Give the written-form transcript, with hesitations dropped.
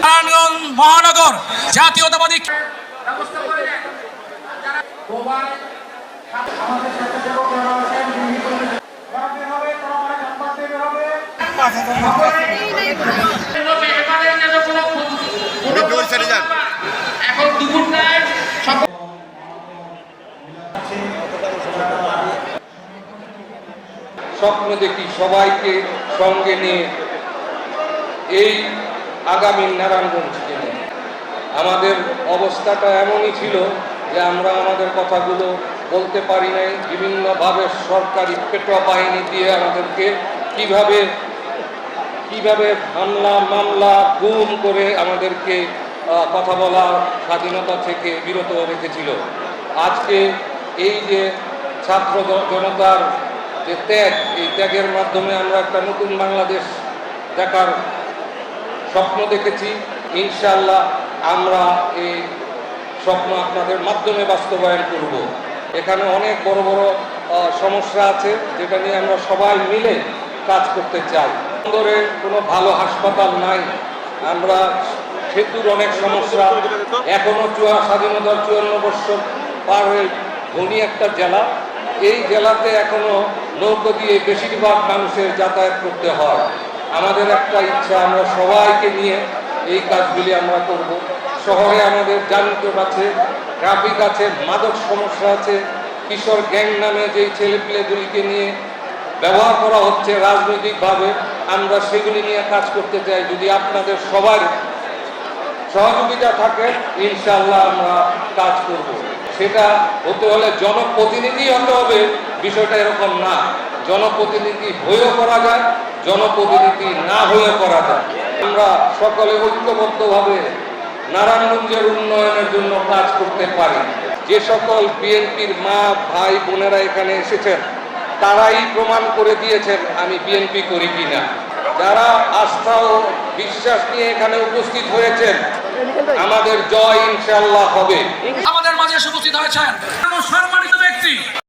নারায়ণগঞ্জ মহানগর জাতীয়তাবাদী এখন দুপুরটায় স্বপ্ন দেখি সবাইকে সঙ্গে নিয়ে এই আগামী নারায়ণগঞ্জকে নিয়ে। আমাদের অবস্থাটা এমনই ছিল যে আমরা আমাদের কথাগুলো বলতে পারি নাই। বিভিন্নভাবে সরকারি পেটোয়া বাহিনী দিয়ে আমাদেরকে কিভাবে হামলা মামলা গুম করে আমাদেরকে কথা বলার স্বাধীনতা থেকে বিরত রেখেছিল। আজকে এই যে ছাত্র জনতার যে ত্যাগ, এই ত্যাগের মাধ্যমে আমরা একটা নতুন বাংলাদেশ দেখার স্বপ্ন দেখেছি। ইনশাআল্লাহ আমরা এই স্বপ্ন আপনাদের মাধ্যমে বাস্তবায়ন করব। এখানে অনেক বড় বড় সমস্যা আছে যেটা নিয়ে আমরা সবাই মিলে কাজ করতে চাই। বন্দরে কোনো ভালো হাসপাতাল নাই, আমরা সেতুর অনেক সমস্যা, এখনো স্বাধীনতার 54 বছর পার হয়ে ধনী একটা জেলা, এই জেলাতে এখনো নৌকো দিয়ে বেশিরভাগ মানুষের যাতায়াত করতে হয়। আমাদের একটা ইচ্ছা, আমরা সবাইকে নিয়ে এই কাজগুলি আমরা করব। শহরে আমাদের যানজট আছে, ট্রাফিক আছে, মাদক সমস্যা আছে, কিশোর গ্যাং নামে যেই ছেলেপিলেগুলিকে নিয়ে ব্যবহার করা হচ্ছে রাজনৈতিকভাবে, আমরা সেগুলি নিয়ে কাজ করতে চাই। যদি আপনাদের সবার সহযোগিতা থাকে ইনশাআল্লাহ আমরা কাজ করব। সেটা হতে হলে জনপ্রতিনিধি হতে হবে, বিষয়টা এরকম না। জনপ্রতিনিধি হয়েও করা যায়, জনপ্রতিনিধি না হয়ে করা যায়। আমরা সকলে ঐক্যবদ্ধভাবে নারায়ণগঞ্জের উন্নয়নের জন্য কাজ করতে পারি। যে সকল বিএনপির মা ভাই বোনেরা এখানে এসেছেন তারাই প্রমাণ করে দিয়েছেন আমি বিএনপি করি কিনা। যারা আস্থা ও বিশ্বাস নিয়ে এখানে উপস্থিত হয়েছেন, আমাদের জয় ইনশাআল্লাহ হবে। আমাদের মাঝে উপস্থিত হয়েছেন সম্মানিত ব্যক্তি